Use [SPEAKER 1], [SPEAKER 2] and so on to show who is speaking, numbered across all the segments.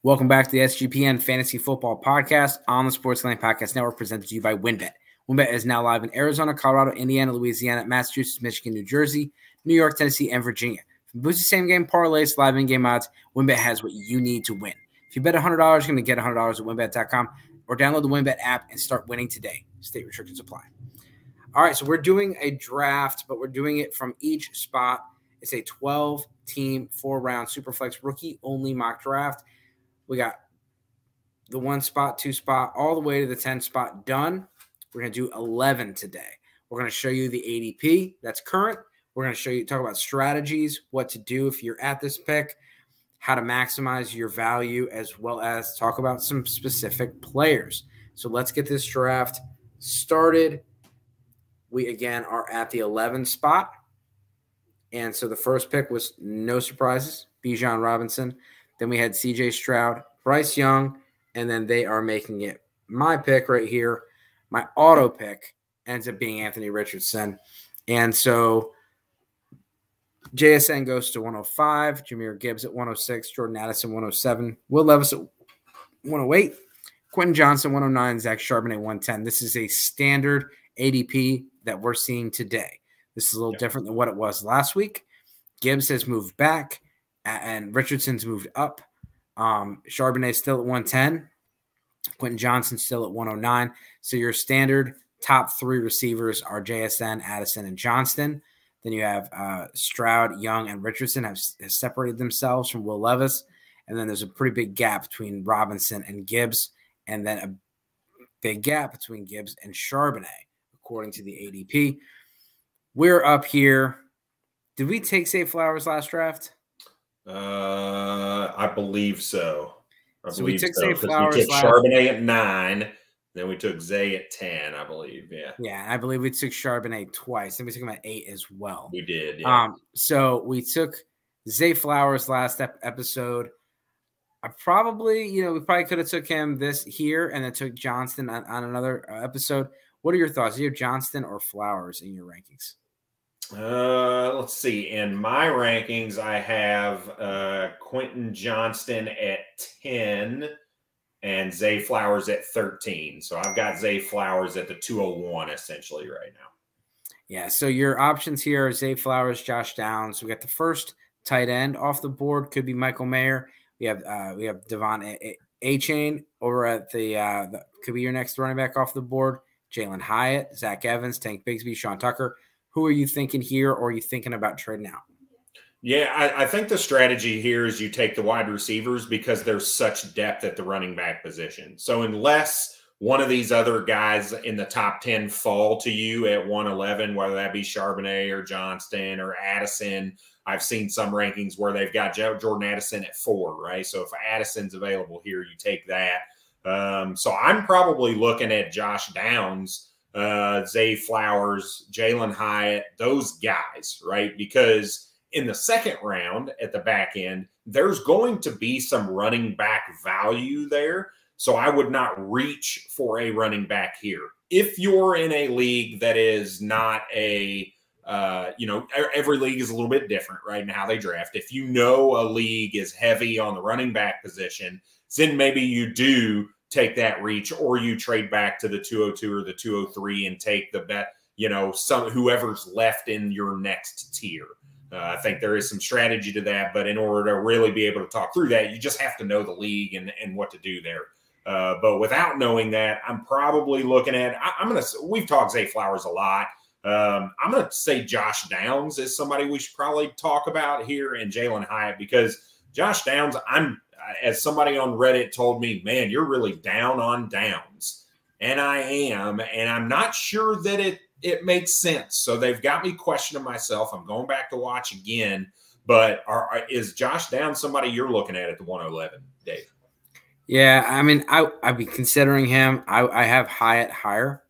[SPEAKER 1] Welcome back to the SGPN Fantasy Football Podcast on the Sports Line Podcast Network, presented to you by WynnBET. WynnBET is now live in Arizona, Colorado, Indiana, Louisiana, Massachusetts, Michigan, New Jersey, New York, Tennessee, and Virginia. From boosted same-game parlays, live in-game odds, WynnBET has what you need to win. If you bet $100, you're going to get $100 at WynnBET.com, or download the WynnBET app and start winning today. State restrictions apply. All right, so we're doing a draft, but we're doing it from each spot. It's a 12-team, 4-round Superflex rookie-only mock draft. We got the 1 spot, 2 spot, all the way to the 10 spot done. We're going to do 11 today. We're going to show you the ADP that's current. We're going to talk about strategies, what to do if you're at this pick, how to maximize your value, as well as talk about some specific players. So let's get this draft started. We, again, are at the 11 spot. And so the first pick was, no surprises, Bijan Robinson. Then we had C.J. Stroud, Bryce Young, and then they are making it my pick right here. My auto pick ends up being Anthony Richardson. And so JSN goes to 105, Jahmyr Gibbs at 106, Jordan Addison 107, Will Levis at 108, Quentin Johnson 109, Zach Charbonnet 110. This is a standard ADP that we're seeing today. This is a little different than what it was last week. Gibbs has moved back, and Richardson's moved up. Charbonnet's still at 110. Quentin Johnson's still at 109. So your standard top 3 receivers are JSN, Addison, and Johnston. Then you have Stroud, Young, and Richardson have separated themselves from Will Levis. And then there's a pretty big gap between Robinson and Gibbs, and then a big gap between Gibbs and Charbonnet, according to the ADP. We're up here. Did we take Zay Flowers last draft?
[SPEAKER 2] I believe so.
[SPEAKER 1] We took Zay Flowers.
[SPEAKER 2] We took Charbonnet at 9, then we took Zay at 10, I believe. Yeah,
[SPEAKER 1] I believe we took Charbonnet twice, and we took him at 8 as well.
[SPEAKER 2] We did. Yeah.
[SPEAKER 1] So we took Zay Flowers last episode. We probably could have took him here and then took Johnston on another episode. What are your thoughts? Do you have Johnston or Flowers in your rankings?
[SPEAKER 2] Let's see. In my rankings, I have Quentin Johnston at 10 and Zay Flowers at 13. So I've got Zay Flowers at the 201 essentially right now.
[SPEAKER 1] Yeah, so your options here are Zay Flowers, Josh Downs. We got the first tight end off the board. Could be Michael Mayer. We have Devon A-Chain over at the could be your next running back off the board. Jalen Hyatt, Zach Evans, Tank Bigsby, Sean Tucker. Who are you thinking here, or are you thinking about trading out?
[SPEAKER 2] Yeah, I think the strategy here is you take the wide receivers because there's such depth at the running back position. So unless one of these other guys in the top 10 fall to you at 111, whether that be Charbonnet or Johnston or Addison, I've seen some rankings where they've got Jordan Addison at 4, right? So if Addison's available here, you take that. So I'm probably looking at Josh Downs, Zay Flowers, Jalen Hyatt, those guys, right? Because in the second round at the back end, there's going to be some running back value there. So I would not reach for a running back here. If you're in a league that is not every league is a little bit different, right, in how they draft. If you know a league is heavy on the running back position, then maybe you do take that reach, or you trade back to the 202 or the 203 and take the bet, whoever's left in your next tier. I think there is some strategy to that, but in order to really be able to talk through that, you just have to know the league and what to do there. But without knowing that, I'm probably looking at, we've talked Zay Flowers a lot. I'm going to say Josh Downs is somebody we should probably talk about here, and Jalen Hyatt, because Josh Downs, as somebody on Reddit told me, man, you're really down on Downs. And I am, and I'm not sure that it makes sense. So they've got me questioning myself. I'm going back to watch again. But is Josh Downs somebody you're looking at the 111, Dave?
[SPEAKER 1] Yeah, I mean, I'd be considering him. I have Hyatt higher.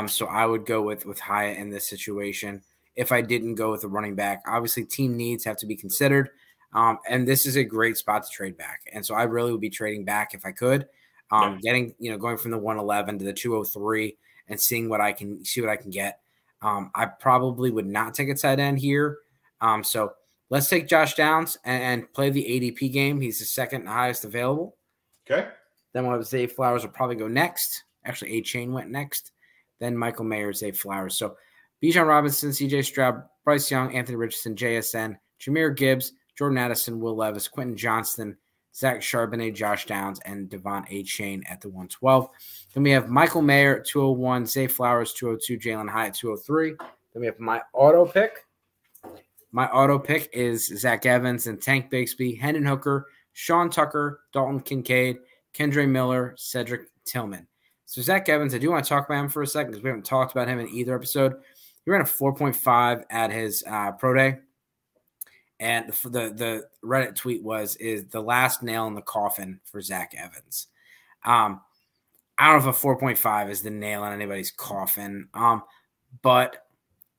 [SPEAKER 1] So I would go with Hyatt in this situation if I didn't go with a running back. Obviously, team needs have to be considered. And this is a great spot to trade back. And so I really would be trading back if I could. Going from the 111 to the 203 and seeing what I can get. I probably would not take a tight end here. So Let's take Josh Downs and play the ADP game. He's the second highest available.
[SPEAKER 2] Okay.
[SPEAKER 1] Then we'll have Zay Flowers will probably go next. Actually, A-Chain went next. Then Michael Mayer, Zay Flowers. So Bijan Robinson, CJ Stroud, Bryce Young, Anthony Richardson, JSN, Jahmyr Gibbs, Jordan Addison, Will Levis, Quentin Johnston, Zach Charbonnet, Josh Downs, and Devon A-Chain at the 112. Then we have Michael Mayer at 201, Zay Flowers 202, Jalen Hyatt 203. Then we have my auto pick. My auto pick is Zach Evans and Tank Bigsby, Hendon Hooker, Sean Tucker, Dalton Kincaid, Kendre Miller, Cedric Tillman. So Zach Evans, I do want to talk about him for a second because we haven't talked about him in either episode. He ran a 4.5 at his pro day. And the Reddit tweet is the last nail in the coffin for Zach Evans. I don't know if a 4.5 is the nail in anybody's coffin, but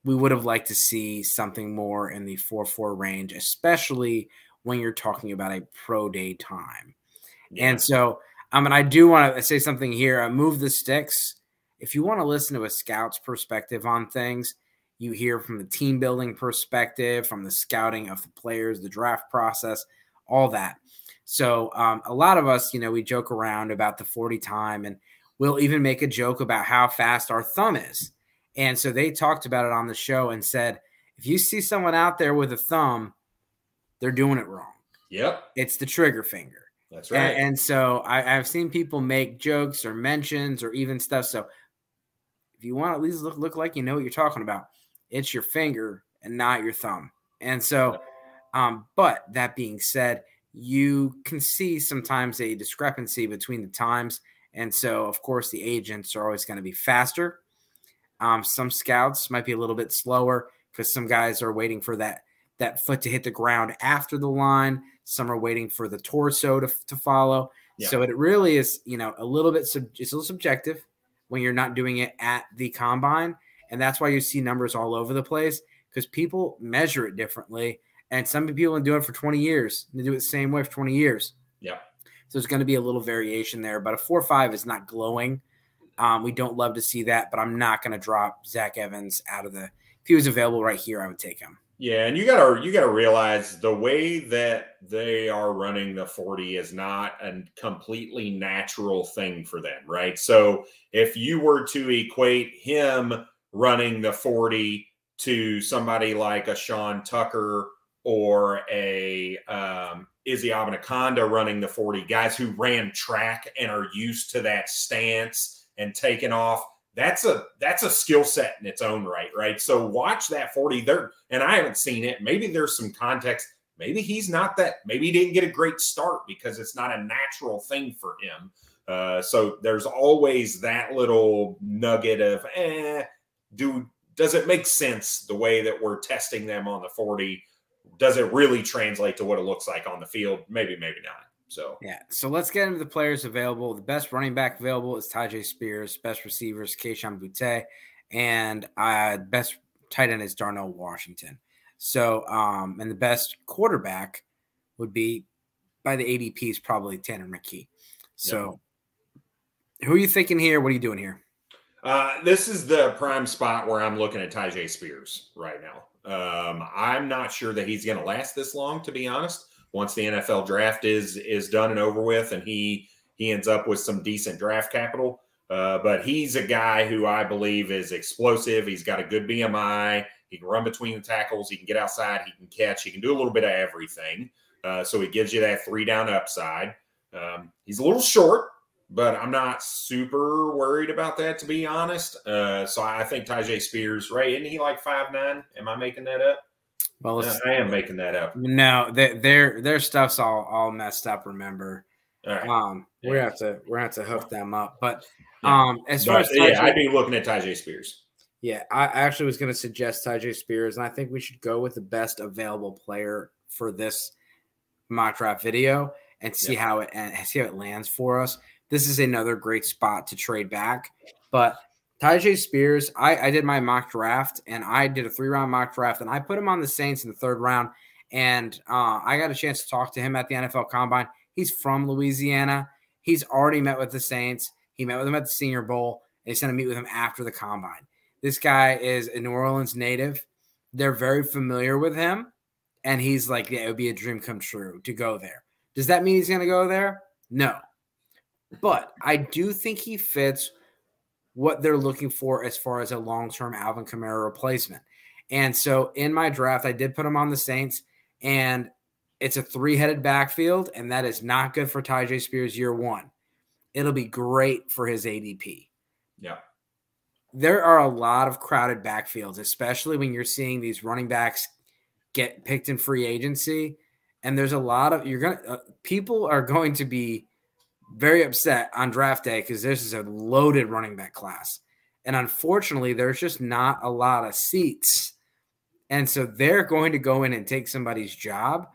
[SPEAKER 1] we would have liked to see something more in the 4.4 range, especially when you're talking about a pro day time. Yeah. And so, I do want to say something here. Move the sticks. If you want to listen to a scout's perspective on things, you hear from the team building perspective, from the scouting of the players, the draft process, all that. So a lot of us, we joke around about the 40 time, and we'll even make a joke about how fast our thumb is. And so they talked about it on the show and said, if you see someone out there with a thumb, they're doing it wrong.
[SPEAKER 2] Yep.
[SPEAKER 1] It's the trigger finger.
[SPEAKER 2] That's right.
[SPEAKER 1] And so I've seen people make jokes or mentions or even stuff. So if you want to at least look like you know what you're talking about, it's your finger and not your thumb. And so, but that being said, you can see sometimes a discrepancy between the times. And so, of course, the agents are always going to be faster. Some scouts might be a little bit slower because some guys are waiting for that foot to hit the ground after the line. Some are waiting for the torso to follow. Yeah. So it really is, a little bit it's a little subjective when you're not doing it at the combine. And that's why you see numbers all over the place because people measure it differently. And some people have been doing it for 20 years. They do it the same way for 20 years.
[SPEAKER 2] Yeah.
[SPEAKER 1] So there's going to be a little variation there. But a 4.5 is not glowing. We don't love to see that, but I'm not going to drop Zach Evans out of the – if he was available right here, I would take him.
[SPEAKER 2] Yeah, and you gotta realize the way that they are running the 40 is not a completely natural thing for them, right? So if you were to equate him running the 40 to somebody like a Sean Tucker or a Izzy Abanaconda running the 40, guys who ran track and are used to that stance and taking off, that's a skill set in its own right? So watch that 40 there. And I haven't seen it. Maybe there's some context. Maybe he's not that. Maybe he didn't get a great start because it's not a natural thing for him. So there's always that little nugget of, does it make sense the way that we're testing them on the 40? Does it really translate to what it looks like on the field? Maybe, maybe not. So
[SPEAKER 1] yeah. So let's get into the players available. The best running back available is Tyjae Spears. Best receivers, Kayshon Boutte, and best tight end is Darnell Washington. So and the best quarterback would be by the ADPs probably Tanner McKee. So who are you thinking here? What are you doing here?
[SPEAKER 2] This is the prime spot where I'm looking at Tyjae Spears right now. I'm not sure that he's going to last this long, to be honest. Once the NFL draft is done and over with, and he ends up with some decent draft capital. But he's a guy who I believe is explosive. He's got a good BMI. He can run between the tackles. He can get outside. He can catch. He can do a little bit of everything. So he gives you that 3-down upside. He's a little short, but I'm not super worried about that, to be honest. So I think Tyjae Spears, right? Isn't he like 5'9"? Am I making that up?
[SPEAKER 1] Well,
[SPEAKER 2] I am making that up.
[SPEAKER 1] No, their stuff's all messed up. Remember,
[SPEAKER 2] right.
[SPEAKER 1] We're gonna have to hook them up. But as
[SPEAKER 2] far
[SPEAKER 1] as Tyjae,
[SPEAKER 2] I'd be looking at Tyjae Spears.
[SPEAKER 1] Yeah, I actually was going to suggest Tyjae Spears, and I think we should go with the best available player for this mock draft video and see how it lands for us. This is another great spot to trade back, but Tyjae Spears, I did my mock draft, and I did a 3-round mock draft, and I put him on the Saints in the 3rd round, and I got a chance to talk to him at the NFL Combine. He's from Louisiana. He's already met with the Saints. He met with them at the Senior Bowl, and he's going to meet with him after the Combine. This guy is a New Orleans native. They're very familiar with him, And he's like, yeah, it would be a dream come true to go there. Does that mean he's going to go there? No. But I do think he fits what they're looking for as far as a long-term Alvin Kamara replacement. And so in my draft, I did put him on the Saints, and it's a three-headed backfield, and that is not good for Tyjae Spears year one. It'll be great for his ADP.
[SPEAKER 2] Yeah.
[SPEAKER 1] There are a lot of crowded backfields, especially when you're seeing these running backs get picked in free agency. And there's a lot of people are going to be very upset on draft day because this is a loaded running back class. And unfortunately, there's just not a lot of seats. And so they're going to go in and take somebody's job.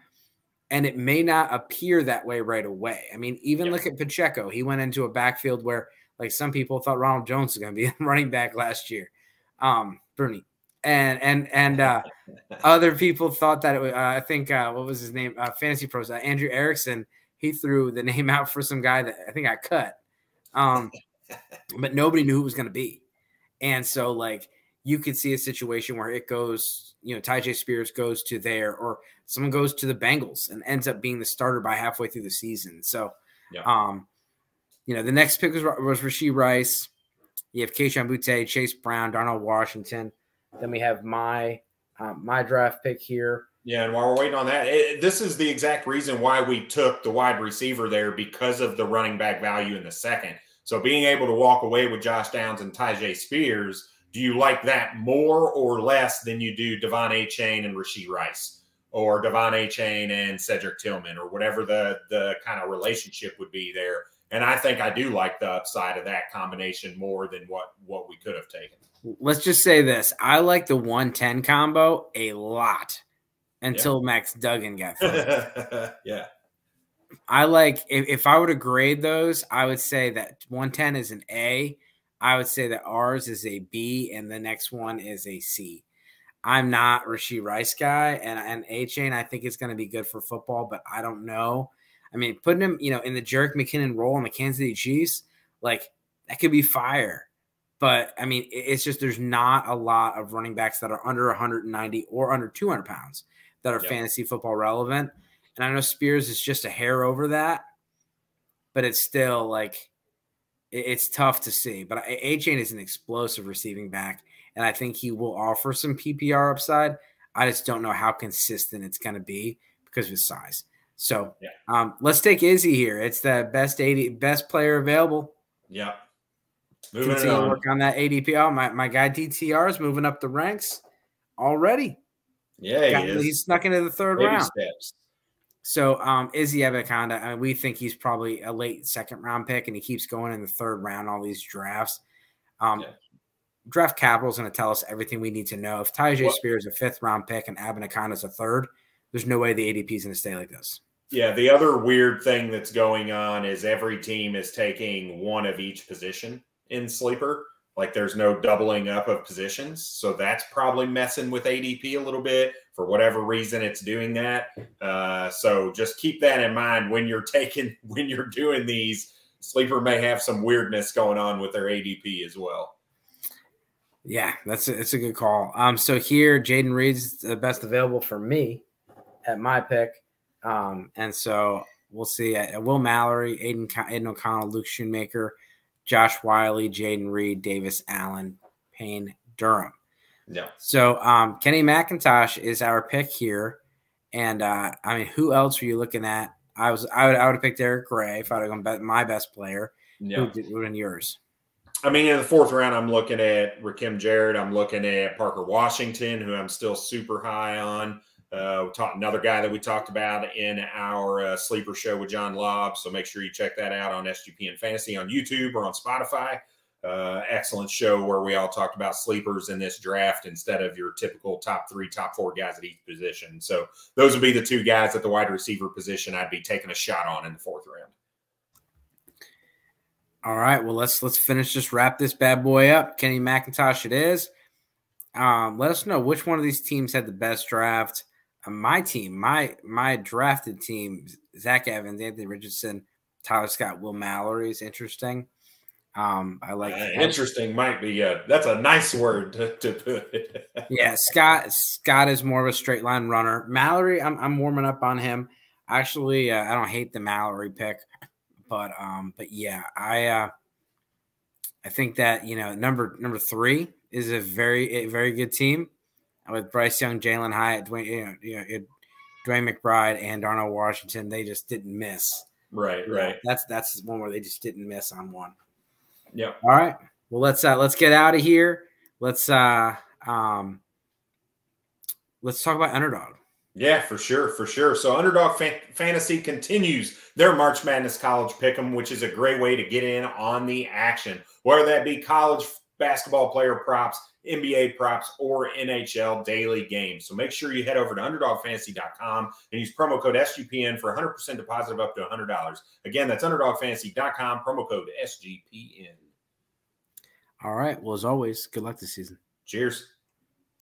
[SPEAKER 1] And it may not appear that way right away. I mean, even look at Pacheco. He went into a backfield where, like, some people thought Ronald Jones was going to be a running back last year. Bernie. And other people thought that it was, I think, what was his name? Fantasy Pros, Andrew Erickson. He threw the name out for some guy that I think I cut. But nobody knew who it was going to be. And so, like, you could see a situation where it goes, Tyjae Spears goes to there, or someone goes to the Bengals and ends up being the starter by halfway through the season. So, the next pick was Rashee Rice. You have Keishawn Butte, Chase Brown, Darnell Washington. Then we have my draft pick here.
[SPEAKER 2] Yeah, and while we're waiting on that, this is the exact reason why we took the wide receiver there, because of the running back value in the second. So being able to walk away with Josh Downs and Tyjae Spears, do you like that more or less than you do Devon Achane and Rashee Rice, or Devon Achane and Cedric Tillman, or whatever the kind of relationship would be there? And I think I do like the upside of that combination more than what we could have taken.
[SPEAKER 1] Let's just say this. I like the 110 combo a lot until Max Duggan got fired.
[SPEAKER 2] Yeah.
[SPEAKER 1] I like, if I were to grade those, I would say that 110 is an A. I would say that ours is a B, and the next one is a C. I'm not Rashee Rice guy, and A-Chain I think is going to be good for football, but I don't know. I mean, putting him, in the Jerick McKinnon role in the Kansas City Chiefs, like, that could be fire. But, I mean, it's just there's not a lot of running backs that are under 190 or under 200 pounds that are fantasy football relevant. And I know Spears is just a hair over that, but it's still, like, it's tough to see. But A-Chain is an explosive receiving back, and I think he will offer some PPR upside. I just don't know how consistent it's going to be because of his size. So let's take Izzy here. It's the best player available.
[SPEAKER 2] Yeah.
[SPEAKER 1] Continue to work on that ADP. Oh, my guy DTR is moving up the ranks already.
[SPEAKER 2] Yeah, he is.
[SPEAKER 1] He's snuck into the third round.
[SPEAKER 2] Steps.
[SPEAKER 1] So Izzy Ebikanda, we think he's probably a late second-round pick, and he keeps going in the third round, all these drafts. Draft Capital is going to tell us everything we need to know. If Tyjae Spears is a fifth-round pick and Ebikanda is a third, there's no way the ADP is going to stay like this.
[SPEAKER 2] Yeah, the other weird thing that's going on is every team is taking one of each position in Sleeper. Like, there's no doubling up of positions. So that's probably messing with ADP a little bit. For whatever reason, it's doing that. So just keep that in mind when you're doing these. Sleeper may have some weirdness going on with their ADP as well.
[SPEAKER 1] Yeah, it's a good call. So here, Jaden Reed's the best available for me at my pick. And so we'll see Will Mallory, Aiden O'Connell, Luke Schoonmaker, Josh Wiley, Jaden Reed, Davis Allen, Payne Durham.
[SPEAKER 2] Yeah.
[SPEAKER 1] So Kenny McIntosh is our pick here. And I mean, who else were you looking at? I would have picked Eric Gray if I would have gone my best player.
[SPEAKER 2] Yeah.
[SPEAKER 1] Who would have been yours?
[SPEAKER 2] I mean, in the fourth round, I'm looking at Rakim Jarrett. I'm looking at Parker Washington, who I'm still super high on. Another guy that we talked about in our sleeper show with John Lobb. So make sure you check that out on SGPN Fantasy on YouTube or on Spotify. Excellent show where we all talked about sleepers in this draft instead of your typical top 3, top 4 guys at each position. So those would be the 2 guys at the wide receiver position I'd be taking a shot on in the fourth round.
[SPEAKER 1] All right, well, let's wrap this bad boy up. Kenny McIntosh it is. Let us know which one of these teams had the best draft. My team, my drafted team, Zach Evans, Anthony Richardson, Tyler Scott, Will Mallory is interesting. I like
[SPEAKER 2] interesting. Might be that's a nice word to put it.
[SPEAKER 1] Yeah, Scott is more of a straight line runner. Mallory, I'm warming up on him. Actually, I don't hate the Mallory pick, but yeah, I think that number 3 is a very good team with Bryce Young, Jalen Hyatt, Dwayne McBride, and Darnell Washington. They just didn't miss.
[SPEAKER 2] Right.
[SPEAKER 1] That's one where they just didn't miss on one.
[SPEAKER 2] Yeah.
[SPEAKER 1] All right. Well, let's get out of here. Let's talk about Underdog.
[SPEAKER 2] Yeah, for sure. So Underdog Fantasy continues their March Madness College Pick'em, which is a great way to get in on the action, whether that be college basketball player props, NBA props, or NHL daily games. So make sure you head over to UnderdogFantasy.com and use promo code SGPN for 100% deposit of up to $100. Again, that's UnderdogFantasy.com, promo code SGPN.
[SPEAKER 1] All right. Well, as always, good luck this season.
[SPEAKER 2] Cheers.